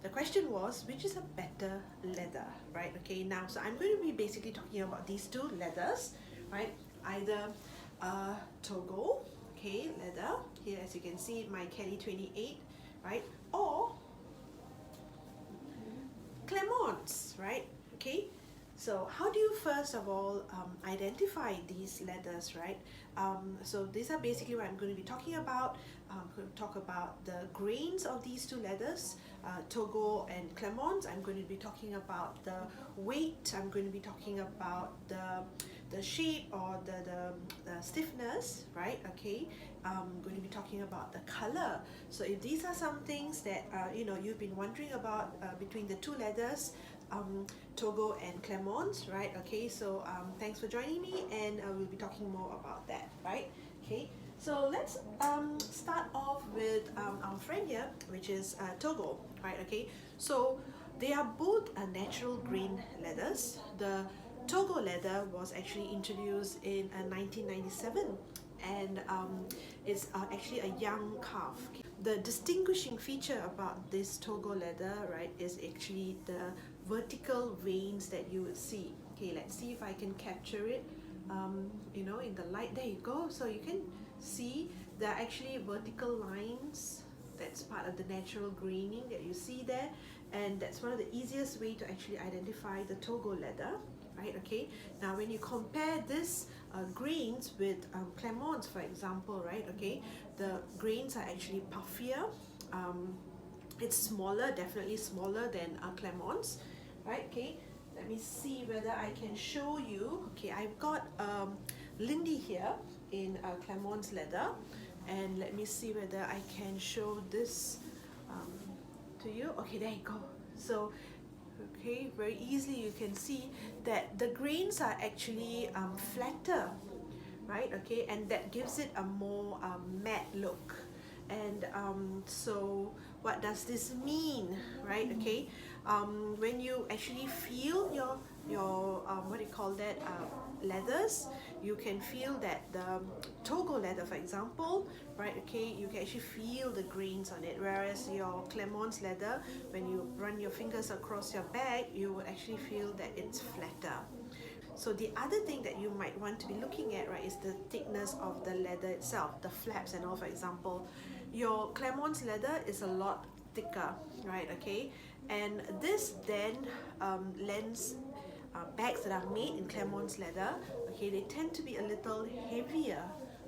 the question was, which is a better leather, right? Okay, now, so I'm going to be basically talking about these two leathers, right? Either Togo, okay, leather, here as you can see, my Kelly 28, right? Or Clemence, right? Okay, so how do you first of all identify these leathers, right? So these are basically what I'm going to be talking about. I'm going to talk about the grains of these two leathers, Togo and Clemence. I'm going to be talking about the weight. I'm going to be talking about the shape or the stiffness, right? Okay, I'm going to be talking about the color. So if these are some things that you know, you've been wondering about between the two leathers, Togo and Clemence, right? Okay, so thanks for joining me, and we'll be talking more about that, right? Okay, so let's start off with our friend here, which is Togo, right? Okay, so they are both natural grain leathers. The Togo leather was actually introduced in 1997, and it's actually a young calf. The distinguishing feature about this Togo leather, right, is actually the vertical veins that you would see. Okay, let's see if I can capture it, you know, in the light. There you go. So you can see there are actually vertical lines. That's part of the natural graining that you see there, and that's one of the easiest way to actually identify the Togo leather, right? Okay, now when you compare this grains with Clemence, for example, right? Okay, the grains are actually puffier. It's smaller, definitely smaller than Clemence, right? Okay, let me see whether I can show you. Okay, I've got Lindy here in Clemence leather, and let me see whether I can show this to you. Okay, there you go. So okay, very easily you can see that the grains are actually flatter, right? Okay, and that gives it a more matte look. And so what does this mean, right? Okay, when you actually feel your what do you call that, leathers, you can feel that the Togo leather, for example, right? Okay, you can actually feel the grains on it, whereas your Clemence leather, when you run your fingers across your bag, you will actually feel that it's flatter. So the other thing that you might want to be looking at, right, is the thickness of the leather itself, the flaps and all. For example, your Clemence leather is a lot thicker, right? Okay, and this then lends bags that are made in Clemence leather, okay, they tend to be a little heavier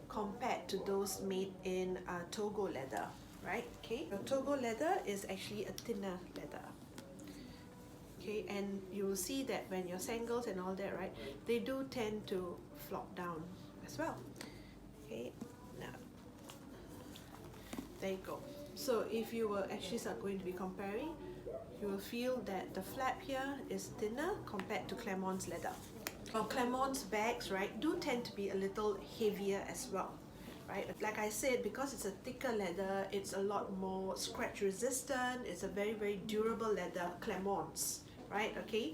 compared to those made in Togo leather, right? Okay, your Togo leather is actually a thinner leather. Okay, and you will see that when your sangles and all that, right, they do tend to flop down as well. Okay, now there you go. So if you were actually start going to be comparing, you will feel that the flap here is thinner compared to Clemence leather. Well, Clemence bags, right, do tend to be a little heavier as well, right? Like I said, because it's a thicker leather, it's a lot more scratch resistant. It's a very, very durable leather, Clemence, right? Okay,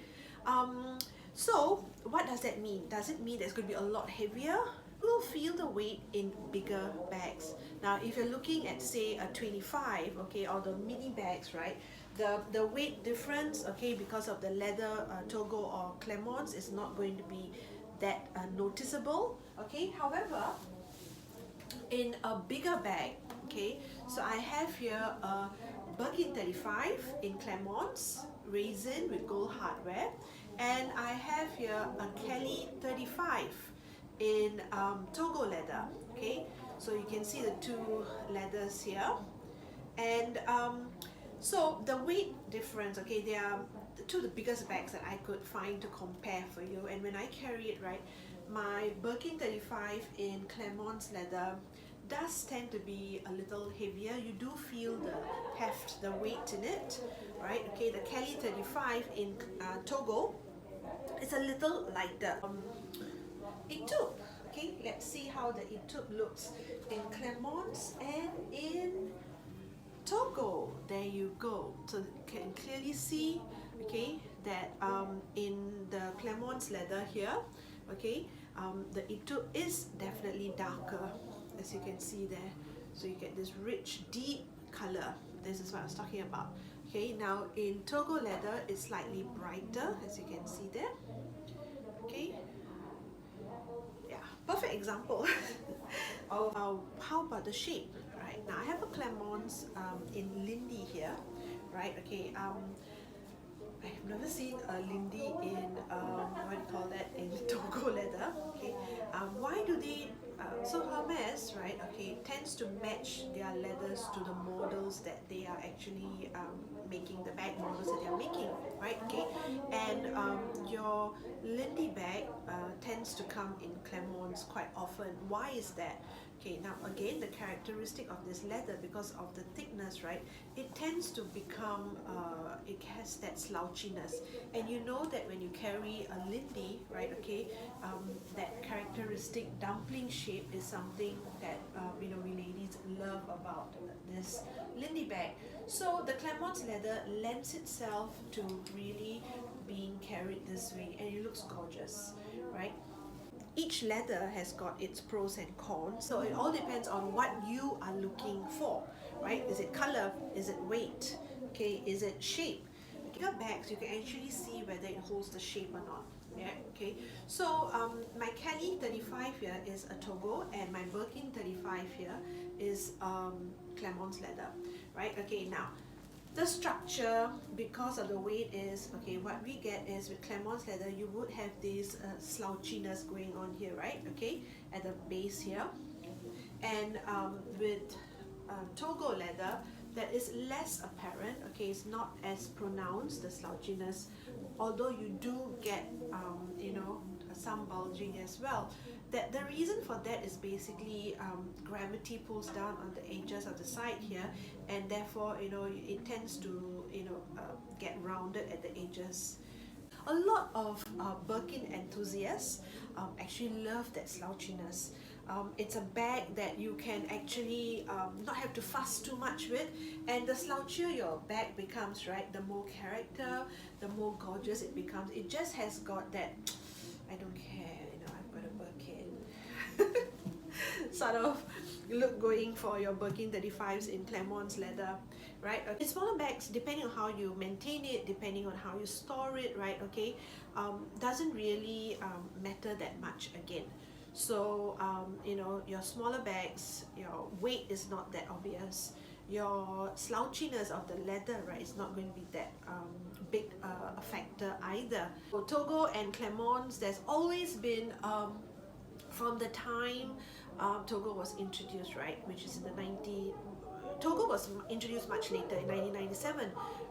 so what does that mean? Does it mean that it's going to be a lot heavier? You will feel the weight in bigger bags. Now if you're looking at say a 25, okay, or the mini bags, right, the weight difference, okay, because of the leather, Togo or Clemence, is not going to be that noticeable, okay. However, in a bigger bag, okay, so I have here a Birkin 35 in Clemence, raisin with gold hardware, and I have here a Kelly 35 in Togo leather, okay. So you can see the two leathers here, and so the weight difference, okay, they are two of the biggest bags that I could find to compare for you. And when I carry it, right, my Birkin 35 in Clemence leather does tend to be a little heavier. You do feel the heft, the weight in it, right? Okay, the Kelly 35 in Togo is a little lighter. eDVWY, okay, let's see how the eDVWY looks in Clemence and in Togo. There you go. So you can clearly see, okay, that in the Clemence leather here, okay, the eDVWY is definitely darker, as you can see there. So you get this rich, deep color. This is what I was talking about. Okay, now in Togo leather, it's slightly brighter, as you can see there. Okay, yeah, perfect example of how about the shape, right? Now I have a Clemence in Lindy here, right? Okay, I've never seen a Lindy in what do you call that, in Togo leather. Okay, why do they? So Hermes, right? Okay, tends to match their leathers to the models that they are actually making, the bag models that they are making, right? Okay, and your Lindy bag tends to come in Clemence quite often. Why is that? Okay, now again, the characteristic of this leather, because of the thickness, right, it tends to become, it has that slouchiness. And you know that when you carry a Lindy, right, okay, that characteristic dumpling shape is something that, you know, we ladies love about this Lindy bag. So the Clemence leather lends itself to really being carried this way, and it looks gorgeous, right? Each leather has got its pros and cons, so it all depends on what you are looking for, right? Is it color? Is it weight? Okay, is it shape? Your bags, you can actually see whether it holds the shape or not. Yeah, okay. So my Kelly 35 here is a Togo, and my Birkin 35 here is Clemence leather, right? Okay, now the structure, because of the weight, is okay. What we get is with Clemence leather, you would have this slouchiness going on here, right? Okay, at the base here, and with Togo leather, that is less apparent. Okay, it's not as pronounced, the slouchiness, although you do get you know, some bulging as well. That the reason for that is basically gravity pulls down on the edges of the side here, and therefore, you know, it tends to, you know, get rounded at the edges. A lot of Birkin enthusiasts actually love that slouchiness. It's a bag that you can actually not have to fuss too much with, and the slouchier your bag becomes, right, the more character, the more gorgeous it becomes. It just has got that, I don't care, you know, I've got a Birkin sort of look going for your Birkin 35s in Clemence leather, right? In smaller bags, depending on how you maintain it, depending on how you store it, right, okay, doesn't really matter that much again. So you know, your smaller bags, your weight is not that obvious, your slouchiness of the leather, right, is not going to be that big a factor either. So Togo and Clemence, there's always been from the time Togo was introduced, right, which is in the Togo was introduced much later in 1997,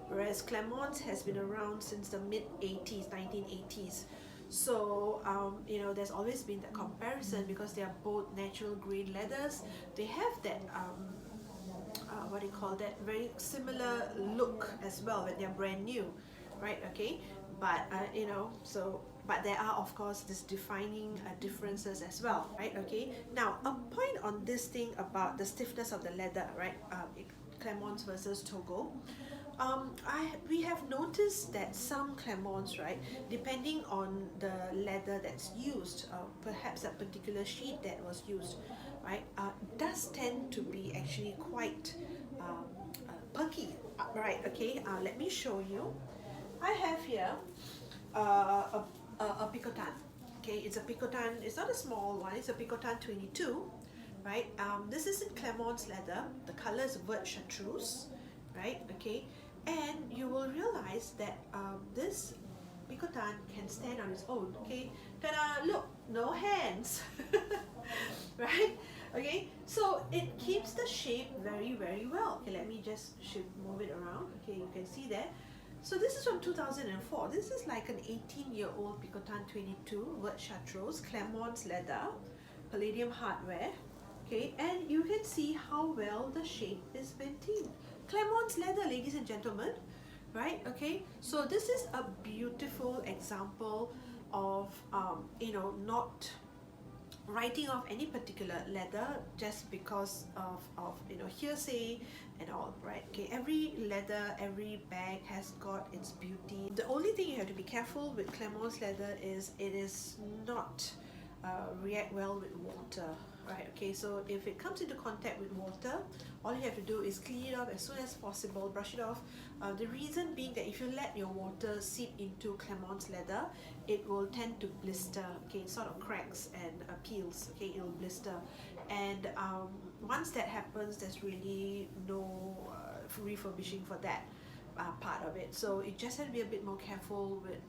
whereas Clemence has been around since the mid-80s, 1980s. So you know, there's always been that comparison because they are both natural grade leathers. They have that what do you call that, very similar look as well when they're brand new, right? Okay, but you know, so but there are of course this defining differences as well, right? Okay, now a point on this thing about the stiffness of the leather, right? Clemence versus Togo. We have noticed that some Clemence, right, depending on the leather that's used, perhaps a particular sheet that was used, right, does tend to be actually quite perky, right? Okay, let me show you. I have here a picotan. Okay, it's a picotan. It's not a small one. It's a picotan 22, right? This is in Clemence leather. The color is vert chartreuse, right? Okay, and you will realize that this picotan can stand on its own. Okay, ta-da! Look, no hands, right? Okay, so it keeps the shape very, very well. Okay, let me just move it around. Okay, you can see there. So this is from 2004. This is like an 18-year-old picotan 22 vert chartreuse, Clemence leather, palladium hardware. Okay, and you can see how well the shape is maintained. Clemence leather, ladies and gentlemen, right? Okay, so this is a beautiful example of you know, not writing off any particular leather just because of you know, hearsay and all, right? Okay, every leather, every bag has got its beauty. The only thing you have to be careful with Clemence leather is it is not react well with water, right? Okay, so if it comes into contact with water, all you have to do is clean it off as soon as possible, brush it off. The reason being that if you let your water seep into Clemence leather, it will tend to blister. Okay, it sort of cracks and peels. Okay, it will blister, and once that happens, there's really no refurbishing for that part of it. So you just have to be a bit more careful with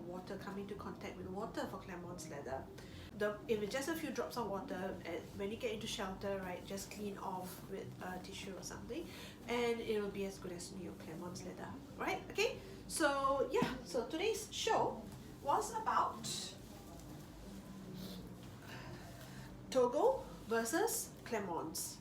water coming into contact with water for Clemence leather. If it's just a few drops of water, when you get into shelter, right, just clean off with a tissue or something, and it'll be as good as new Clemence leather, right? Okay, so yeah, so today's show was about Togo versus Clemence.